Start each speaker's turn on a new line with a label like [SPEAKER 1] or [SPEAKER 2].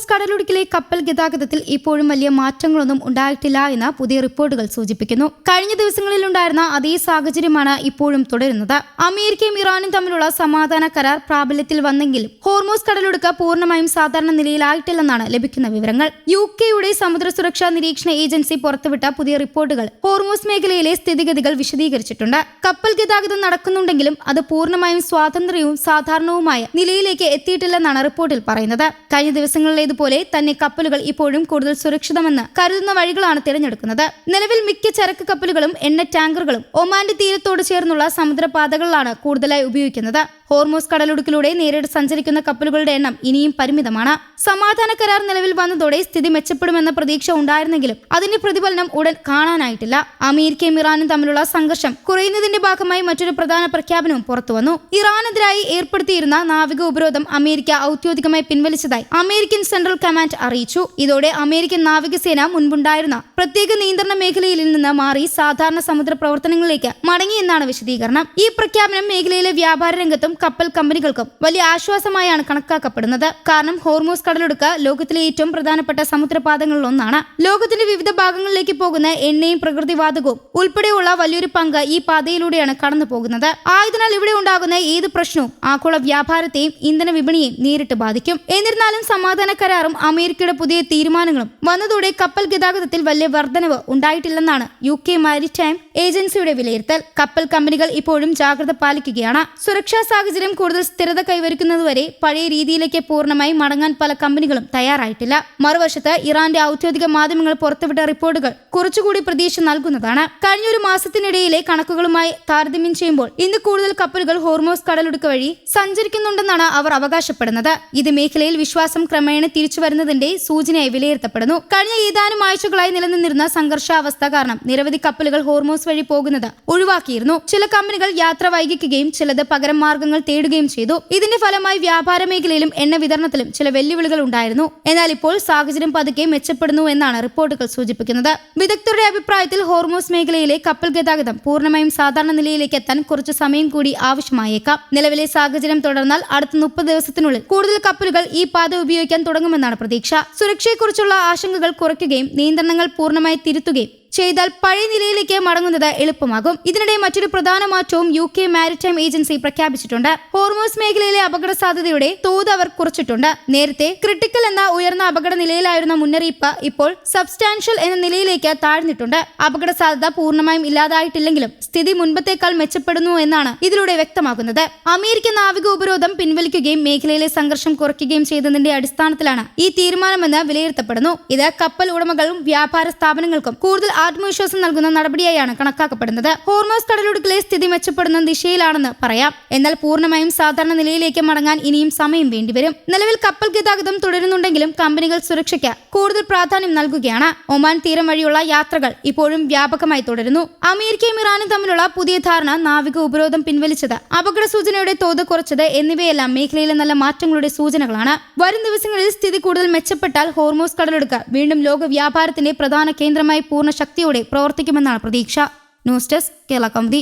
[SPEAKER 1] Hormuz കടലിടുക്കിലെ കപ്പൽ ഗതാഗതത്തിൽ ഇപ്പോഴും വലിയ മാറ്റങ്ങളൊന്നും ഉണ്ടായിട്ടില്ല എന്ന് പുതിയ റിപ്പോർട്ടുകൾ സൂചിപ്പിക്കുന്നു. കഴിഞ്ഞ ദിവസങ്ങളിലുണ്ടായിരുന്ന അതേ സാഹചര്യമാണ് ഇപ്പോഴും തുടരുന്നത്. അമേരിക്കയും ഇറാനും തമ്മിലുള്ള സമാധാന കരാർ പ്രാബല്യത്തിൽ വന്നെങ്കിലും ഹോർമൂസ് കടലിടുക്ക് പൂർണ്ണമായും സാധാരണ നിലയിലായിട്ടില്ലെന്നാണ് ലഭിക്കുന്ന വിവരങ്ങൾ. യുകെയുടെ സമുദ്ര സുരക്ഷാ നിരീക്ഷണ ഏജൻസി പുറത്തുവിട്ട പുതിയ റിപ്പോർട്ടുകൾ ഹോർമൂസ് മേഖലയിലെ സ്ഥിതിഗതികൾ വിശദീകരിച്ചിട്ടുണ്ട്. കപ്പൽ ഗതാഗതം നടക്കുന്നുണ്ടെങ്കിലും അത് പൂർണ്ണമായും സ്വാതന്ത്ര്യവും സാധാരണവുമായ നിലയിലേക്ക് എത്തിയിട്ടില്ലെന്നാണ് റിപ്പോർട്ടിൽ പറയുന്നത്. കഴിഞ്ഞ ദിവസങ്ങളിലേതുപോലെ തന്നെ കപ്പലുകൾ ഇപ്പോഴും കൂടുതൽ സുരക്ഷിതമെന്ന് കരുതുന്ന വഴികളാണ് തിരഞ്ഞെടുക്കുന്നത്. നിലവിൽ മിക്ക ചരക്ക് കപ്പലുകളും എണ്ണ ടാങ്കറുകളും ഒമാന്റെ തീരത്തോട് ചേർന്നുള്ള സമുദ്രപാതകളിലാണ് കൂടുതലായി ഉപയോഗിക്കുന്നത്. ഹോർമൂസ് കടലിടുക്കിലൂടെ നേരിട്ട് സഞ്ചരിക്കുന്ന കപ്പലുകളുടെ എണ്ണം ഇനിയും പരിമിതമാണ്. സമാധാന കരാർ നിലവിൽ വന്നതോടെ സ്ഥിതി മെച്ചപ്പെടുമെന്ന പ്രതീക്ഷ ഉണ്ടായിരുന്നെങ്കിലും അതിന്റെ പ്രതിഫലനം ഉടൻ കാണാനായിട്ടില്ല. അമേരിക്കയും ഇറാനും തമ്മിലുള്ള സംഘർഷം കുറയുന്നതിന്റെ ഭാഗമായി മറ്റൊരു പ്രധാന പ്രഖ്യാപനവും പുറത്തുവന്നു. ഇറാനെതിരായി ഏർപ്പെടുത്തിയിരുന്ന നാവിക ഉപരോധം അമേരിക്ക ഔദ്യോഗികമായി പിൻവലിച്ചതായി അമേരിക്കൻ സെൻട്രൽ കമാൻഡ് അറിയിച്ചു. ഇതോടെ അമേരിക്കൻ നാവികസേന മുൻപുണ്ടായിരുന്ന പ്രത്യേക നിയന്ത്രണ മേഖലയിൽ നിന്ന് മാറി സാധാരണ സമുദ്ര പ്രവർത്തനങ്ങളിലേക്ക് മടങ്ങിയെന്നാണ് വിശദീകരണം. ഈ പ്രഖ്യാപനം മേഖലയിലെ വ്യാപാര രംഗത്തും കപ്പൽ കമ്പനികൾക്കും വലിയ ആശ്വാസമായാണ് കണക്കാക്കപ്പെടുന്നത്. കാരണം ഹോർമൂസ് കടലിടുക്ക് ലോകത്തിലെ ഏറ്റവും പ്രധാനപ്പെട്ട സമുദ്രപാതകളിൽ ഒന്നാണ്. ലോകത്തിന്റെ വിവിധ ഭാഗങ്ങളിലേക്ക് പോകുന്ന എണ്ണയും പ്രകൃതിവാതകവും ഉൾപ്പെടെയുള്ള വലിയൊരു പങ്ക് ഈ പാതയിലൂടെയാണ് കടന്നു പോകുന്നത്. ആയതിനാൽ ഇവിടെ ഉണ്ടാകുന്ന ഏത് പ്രശ്നവും ആഗോള വ്യാപാരത്തെയും ഇന്ധന വിപണിയെയും നേരിട്ട് ബാധിക്കും. എന്നിരുന്നാലും സമാധാന കരാറും അമേരിക്കയുടെ പുതിയ തീരുമാനങ്ങളും വന്നതോടെ കപ്പൽ ഗതാഗതത്തിൽ വലിയ വർധനവ് ഉണ്ടായിട്ടില്ലെന്നാണ് യുകെ മാരിടൈം ഏജൻസിയുടെ വിലയിരുത്തൽ. കപ്പൽ കമ്പനികൾ ഇപ്പോഴും ജാഗ്രത പാലിക്കുകയാണ്. സുരക്ഷാ സാഹചര്യം കൂടുതൽ സ്ഥിരത കൈവരിക്കുന്നതുവരെ പഴയ രീതിയിലേക്ക് പൂർണ്ണമായി മടങ്ങാൻ പല കമ്പനികളും തയ്യാറായിട്ടില്ല. മറുവശത്ത് ഇറാന്റെ ഔദ്യോഗിക മാധ്യമങ്ങൾ പുറത്തുവിട്ട റിപ്പോർട്ടുകൾ കുറച്ചുകൂടി പ്രതീക്ഷ നൽകുന്നതാണ്. കഴിഞ്ഞ ഒരു മാസത്തിനിടയിലെ കണക്കുകളുമായി താരതമ്യം ചെയ്യുമ്പോൾ ഇന്ന് കൂടുതൽ കപ്പലുകൾ ഹോർമൂസ് കടലിടുക്ക് വഴി സഞ്ചരിക്കുന്നുണ്ടെന്നാണ് അവർ അവകാശപ്പെടുന്നത്. ഇത് മേഖലയിൽ വിശ്വാസം ക്രമേണ തിരിച്ചു വരുന്നതിന്റെ സൂചനയായി വിലയിരുത്തപ്പെടുന്നു. കഴിഞ്ഞ ഏതാനും ആഴ്ചകളായി നിലനിന്നിരുന്ന സംഘർഷാവസ്ഥ കാരണം നിരവധി കപ്പലുകൾ ഹോർമൂസ് വഴി പോകുന്നത് ഒഴിവാക്കിയിരുന്നു. ചില കമ്പനികൾ യാത്ര വൈകിക്കുകയും ചിലത് പകരം മാർഗങ്ങൾ തേടുകയും ചെയ്തു. ഇതിന്റെ ഫലമായി വ്യാപാര മേഖലയിലും എണ്ണ വിതരണത്തിലും ചില വെല്ലുവിളികൾ ഉണ്ടായിരുന്നു. എന്നാൽ ഇപ്പോൾ സാഹചര്യം പതുക്കെ മെച്ചപ്പെടുന്നു എന്നാണ് റിപ്പോർട്ടുകൾ സൂചിപ്പിക്കുന്നത്. വിദഗ്ധരുടെ അഭിപ്രായത്തിൽ ഹോർമൂസ് മേഖലയിലെ കപ്പൽ ഗതാഗതം പൂർണ്ണമായും സാധാരണ നിലയിലേക്ക് എത്താൻ കുറച്ച് സമയം കൂടി ആവശ്യമായേക്കാം. നിലവിലെ സാഹചര്യം തുടർന്നാൽ അടുത്ത 30 ദിവസത്തിനുള്ളിൽ കൂടുതൽ കപ്പലുകൾ ഈ പാത ഉപയോഗിക്കാൻ തുടങ്ങുമെന്നാണ് പ്രതീക്ഷ. സുരക്ഷയെക്കുറിച്ചുള്ള ആശങ്കകൾ കുറയ്ക്കുകയും നിയന്ത്രണങ്ങൾ പൂർണ്ണമായി തിരുത്തുകയും ചെയ്താൽ പഴയ നിലയിലേക്ക് മടങ്ങുന്നത് എളുപ്പമാകും. ഇതിനിടെ മറ്റൊരു പ്രധാന മാറ്റവും യുകെ മാരിടൈം ഏജൻസി പ്രഖ്യാപിച്ചിട്ടുണ്ട്. ഹോർമൂസ് മേഖലയിലെ അപകട സാധ്യതയുടെ തോത് അവർ കുറച്ചിട്ടുണ്ട്. നേരത്തെ ക്രിട്ടിക്കൽ എന്ന ഉയർന്ന അപകട നിലയിലായിരുന്ന മുന്നറിയിപ്പ് ഇപ്പോൾ സബ്സ്റ്റാൻഷ്യൽ എന്ന നിലയിലേക്ക് താഴ്ന്നിട്ടുണ്ട്. അപകട സാധ്യത പൂർണ്ണമായും ഇല്ലാതായിട്ടില്ലെങ്കിലും സ്ഥിതി മുൻപത്തേക്കാൾ മെച്ചപ്പെടുന്നു എന്നാണ് ഇതിലൂടെ വ്യക്തമാകുന്നത്. അമേരിക്കൻ നാവിക ഉപരോധം പിൻവലിക്കുകയും മേഖലയിലെ സംഘർഷം കുറയ്ക്കുകയും ചെയ്തതിന്റെ അടിസ്ഥാനത്തിലാണ് ഈ തീരുമാനമെന്ന് വിലയിരുത്തപ്പെടുന്നു. ഇത് കപ്പൽ ഉടമകളും വ്യാപാര സ്ഥാപനങ്ങൾക്കും കൂടുതൽ ആത്മവിശ്വാസം നൽകുന്ന നടപടിയായാണ് കണക്കാക്കപ്പെടുന്നത്. ഹോർമൂസ് കടലിടുക്കിലെ സ്ഥിതി മെച്ചപ്പെടുന്ന ദിശയിലാണെന്ന് പറയാം. എന്നാൽ പൂർണ്ണമായും സാധാരണ നിലയിലേക്ക് മടങ്ങാൻ ഇനിയും സമയം വേണ്ടിവരും. നിലവിൽ കപ്പൽ ഗതാഗതം തുടരുന്നുണ്ടെങ്കിലും കമ്പനികൾ സുരക്ഷയ്ക്ക് കൂടുതൽ പ്രാധാന്യം നൽകുകയാണ്. ഒമാൻ തീരം വഴിയുള്ള യാത്രകൾ ഇപ്പോഴും വ്യാപകമായി തുടരുന്നു. അമേരിക്കയും ഇറാനും തമ്മിലുള്ള പുതിയ ധാരണ, നാവിക ഉപരോധം പിൻവലിച്ചത്, അപകട സൂചനയുടെ തോത് കുറച്ചത് എന്നിവയെല്ലാം മേഖലയിലെ നല്ല മാറ്റങ്ങളുടെ സൂചനകളാണ്. വരും ദിവസങ്ങളിൽ സ്ഥിതി കൂടുതൽ മെച്ചപ്പെട്ടാൽ ഹോർമൂസ് കടലിടുക്ക് വീണ്ടും ലോക വ്യാപാരത്തിന്റെ പ്രധാന കേന്ദ്രമായി പൂർണ്ണ ശക്തിയോടെ പ്രവർത്തിക്കുമെന്നാണ് പ്രതീക്ഷ. News desk Kerala Kaumudi.